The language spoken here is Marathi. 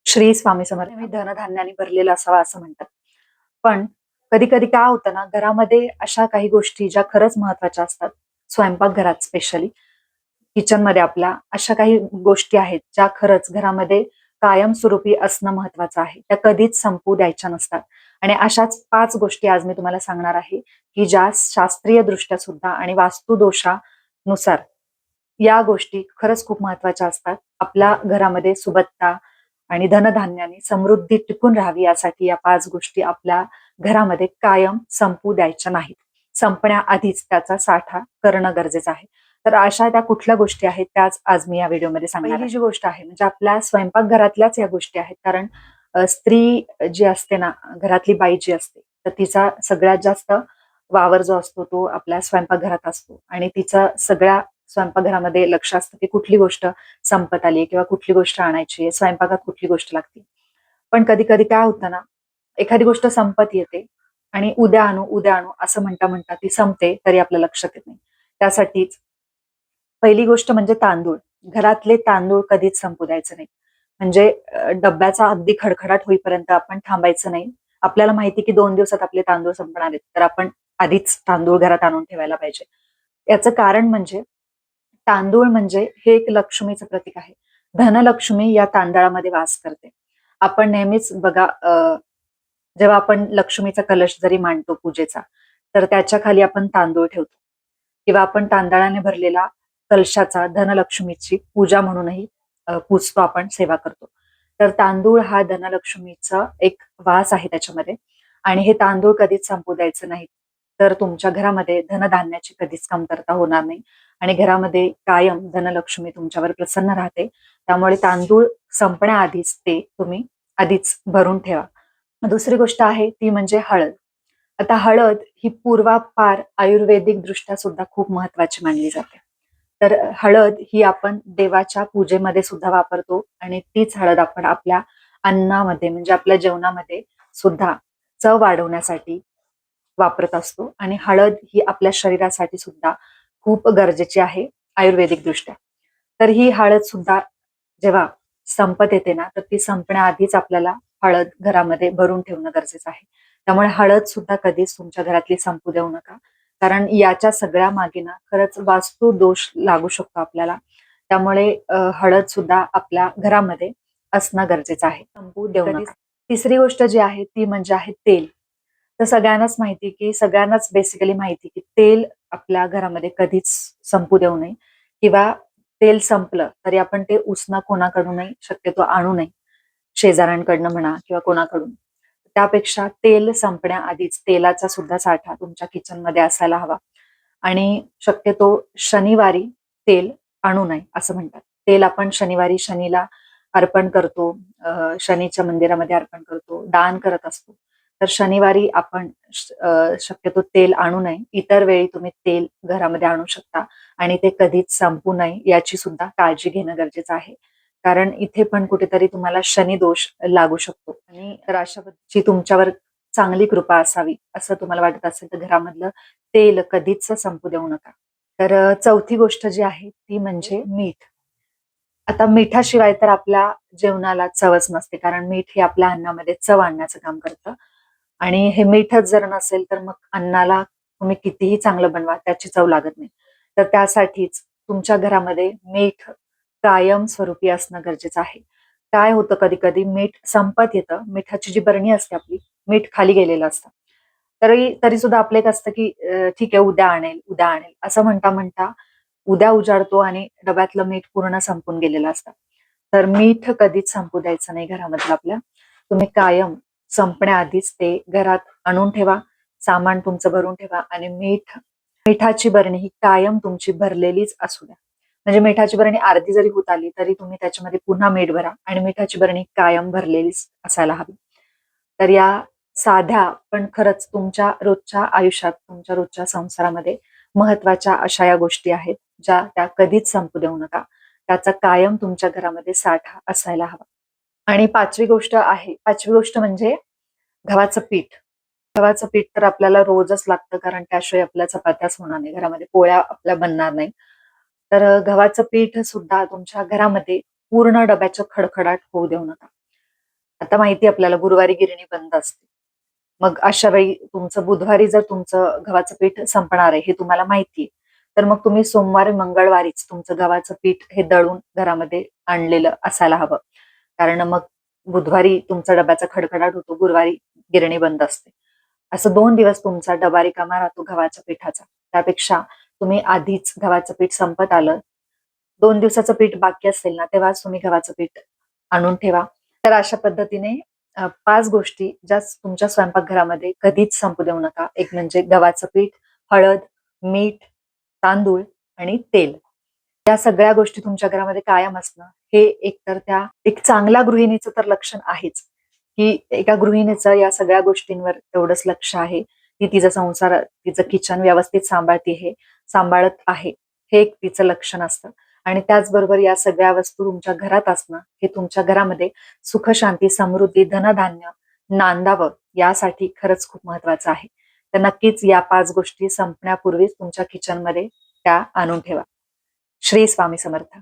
श्री स्वामी समर्थ. मी धनधान्याने भरलेला असावा असं म्हणतात. पण कधी कधी काय होतं ना, घरामध्ये अशा काही गोष्टी ज्या खरंच महत्वाच्या असतात, स्वयंपाकघरात स्पेशली किचनमध्ये आपल्या अशा काही गोष्टी आहेत ज्या खरंच घरामध्ये कायमस्वरूपी असणं महत्वाचं आहे. त्या कधीच संपू द्यायच्या नसतात. आणि अशाच 5 गोष्टी आज मी तुम्हाला सांगणार आहे, की ज्या शास्त्रीय दृष्ट्या सुद्धा आणि वास्तुदोषानुसार या गोष्टी खरंच खूप महत्वाच्या असतात. आपल्या घरामध्ये सुबत्ता आणि धनधान्याने समृद्धी टिकून राहावी यासाठी या 5 गोष्टी आपल्या घरामध्ये कायम संपू द्यायच्या नाहीत. संपण्याआधीच त्याचा साठा करणं गरजेचं आहे. तर अशा त्या कुठल्या गोष्टी आहेत त्याच आज मी या व्हिडिओमध्ये सांगणार आहे. पहिली जी गोष्ट आहे म्हणजे आपल्या स्वयंपाकघरातल्याच या गोष्टी आहेत. कारण स्त्री जी असते ना, घरातली बाई जी असते, तर तिचा सगळ्यात जास्त वावर जो असतो तो आपल्या स्वयंपाकघरात असतो आणि तिचं सगळ्या स्वयंपाकघरामध्ये लक्ष असतं की कुठली गोष्ट संपत आली किंवा कुठली गोष्ट आणायची आहे, स्वयंपाकात कुठली गोष्ट लागते. पण कधी कधी काय होतं ना, एखादी गोष्ट संपत येते आणि उद्या आणू असं म्हणता म्हणता ती संपते तरी आपल्या लक्षात येत नाही. त्यासाठीच पहिली गोष्ट म्हणजे तांदूळ. घरातले तांदूळ कधीच संपू द्यायचे नाही. म्हणजे डब्याचा अगदी खडखडाट होईपर्यंत आपण थांबायचं नाही. आपल्याला माहिती की 2 दिवसात आपले तांदूळ संपणार आहेत, तर आपण आधीच तांदूळ घरात आणून ठेवायला पाहिजे. याचं कारण म्हणजे तांदूळ म्हणजे हे एक लक्ष्मीचं प्रतीक आहे. धनलक्ष्मी या तांदळामध्ये वास करते. आपण नेहमीच बघा, जेव्हा आपण लक्ष्मीचा कलश जरी मांडतो पूजेचा, तर त्याच्या खाली आपण तांदूळ ठेवतो किंवा आपण तांदळाने भरलेला कलशाचा धनलक्ष्मीची पूजा म्हणूनही पूजतो, आपण सेवा करतो. तर तांदूळ हा धनलक्ष्मीचा एक वास आहे त्याच्यामध्ये. आणि हे तांदूळ कधीच संपू द्यायचं नाही. तर तुमच्या घरामध्ये धनधान्याची कधीच कमतरता होणार नाही आणि घरामध्ये कायम धनलक्ष्मी तुमच्यावर प्रसन्न राहते. त्यामुळे तांदूळ संपण्याआधीच ते तुम्ही आधीच भरून ठेवा. दुसरी गोष्ट आहे ती म्हणजे हळद. आता हळद ही पूर्वापार आयुर्वेदिक दृष्ट्या सुद्धा खूप महत्वाची मानली जाते. तर हळद ही आपण देवाच्या पूजेमध्ये सुद्धा वापरतो आणि तीच हळद आपण आपल्या अन्नामध्ये म्हणजे आपल्या जेवणामध्ये सुद्धा चव वाढवण्यासाठी वापरत असतो. आणि हळद ही आपल्या शरीरासाठी सुद्धा खूप गरजेची आहे आयुर्वेदिक दृष्ट्या. तर ही हळद सुद्धा जेव्हा संपत येते ना, तर ती संपण्याआधीच आपल्याला हळद घरामध्ये भरून ठेवणं गरजेचं आहे. त्यामुळे हळद सुद्धा कधीच तुमच्या घरातली संपू देऊ नका. कारण याच्या सगळ्या मागे ना खरंच वास्तू दोष लागू शकतो आपल्याला. त्यामुळे हळद सुद्धा आपल्या घरामध्ये असणं गरजेचं आहे. संपू देऊ नका. तिसरी गोष्ट जी आहे ती म्हणजे आहे तेल. तर सगळ्यांनाच माहिती की सगळ्यांनाच बेसिकली माहिती की तेल आपल्या घरामध्ये कधीच संपू देऊ नये किंवा तेल संपलं तरी आपण ते उसनं कोणाकडूनही शक्यतो आणू नये. शेजाऱ्यांकडनं म्हणा किंवा कोणाकडून. त्यापेक्षा तेल संपण्याआधीच तेलाचा सुद्धा साठा तुमच्या किचनमध्ये असायला हवा. आणि शक्यतो शनिवारी तेल आणू नये असं म्हणतात. तेल आपण शनिवारी शनीला अर्पण करतो, शनीच्या मंदिरामध्ये अर्पण करतो, दान करत असतो. तर शनिवारी आपण शक्यतो तेल आणू नये. इतर वेळी तुम्ही तेल घरामध्ये आणू शकता आणि ते कधीच संपू नये याची सुद्धा काळजी घेणं गरजेचं आहे. कारण इथे पण कुठेतरी तुम्हाला शनी दोष लागू शकतो. आणि राष्ट्रपतीची तुमच्यावर चांगली कृपा असावी असं तुम्हाला वाटत असेल तर घरामधलं तेल कधीच संपू देऊ नका. तर चौथी गोष्ट जी आहे ती म्हणजे मीठ. आता मिठाशिवाय तर आपल्या जेवणाला चवच नसते. कारण मीठ हे आपल्या अन्नामध्ये चव आणण्याचं काम करतं. आणि हे मीठच जर नसेल तर मग अन्नाला तुम्ही कितीही चांगलं बनवा त्याची चव लागत नाही. तर त्यासाठीच तुमच्या घरामध्ये मीठ कायम स्वरूपी असणं गरजेचं आहे. काय होतं कधी कधी मीठ संपत येतं. मिठाची जी बरणी असते आपली, मीठ खाली गेलेलं असतं. तरी सुद्धा आपलं एक असतं की ठीक आहे उद्या आणेल, उद्या आणेल असं म्हणता म्हणता उद्या उजाडतो आणि डब्यातलं मीठ पूर्ण संपून गेलेलं असतं. तर मीठ कधीच संपू द्यायचं नाही घरामधलं आपल्या. तुम्ही कायम संपण्याआधीच ते घरात आणून ठेवा. सामान तुमचं भरून ठेवा आणि मिठाची बरणी ही कायम तुमची भरलेलीच असू द्या. म्हणजे मिठाची बरणी अर्धी जरी होत आली तरी तुम्ही त्याच्यामध्ये पुन्हा मीठ भरा आणि मिठाची बरणी कायम भरलेलीच असायला हवी. तर या साध्या पण खरंच तुमच्या रोजच्या आयुष्यात, तुमच्या रोजच्या संसारामध्ये महत्वाच्या अशा या गोष्टी आहेत, ज्या त्या कधीच संपू देऊ नका. त्याचा कायम तुमच्या घरामध्ये साठा असायला हवा. आणि पाचवी गोष्ट म्हणजे गव्हाचं पीठ. गव्हाचं पीठ तर आपल्याला रोजच लागतं, कारण त्याशिवाय आपल्या चपात्याच होणार नाही. घरामध्ये पोळ्या आपल्या बनणार नाही. तर गव्हाचं पीठ सुद्धा तुमच्या घरामध्ये पूर्ण डब्याचं खडखडाट होऊ देऊ नका. आता माहिती आहे आपल्याला गुरुवारी गिरणी बंद असते. मग अशा वेळी तुमचं बुधवारी जर तुमचं गव्हाचं पीठ संपणार आहे हे तुम्हाला माहिती आहे, तर मग तुम्ही सोमवारी मंगळवारीच तुमचं गव्हाचं पीठ हे दळून घरामध्ये आणलेलं असायला हवं. कारण मग बुधवारी तुमचा डब्याचा खडखडाट होतो, गुरुवारी गिरणी बंद असते. असं 2 दिवस तुमचा डबा रिकामा राहतो गव्हाच्या पिठाचा. त्यापेक्षा तुम्ही आधीच गव्हाचं पीठ संपत आलं, 2 दिवसाचं पीठ बाकी असेल ना, तेव्हाच तुम्ही गव्हाचं पीठ आणून ठेवा. तर अशा पद्धतीने 5 गोष्टी ज्या तुमच्या स्वयंपाकघरामध्ये कधीच संपू देऊ नका. एक म्हणजे गव्हाचं पीठ, हळद, मीठ, तांदूळ आणि तेल. या सगळ्या गोष्टी तुमच्या घरामध्ये कायम असणं हे एकतर त्या एक चांगल्या गृहिणीचं तर लक्षण आहेच, की एका गृहिणीचं या सगळ्या गोष्टींवर तेवढंच लक्ष आहे. ती तिचा संसार, तिचं किचन व्यवस्थित सांभाळत आहे. हे एक तिचं लक्षण असतं. आणि त्याचबरोबर या सगळ्या वस्तू तुमच्या घरात असणं हे तुमच्या घरामध्ये सुख, शांती, समृद्धी, धनधान्य नांदावं यासाठी खरंच खूप महत्वाचं आहे. तर नक्कीच या 5 गोष्टी संपण्यापूर्वीच तुमच्या किचनमध्ये त्या आणून ठेवा. श्री स्वामी समर्थ.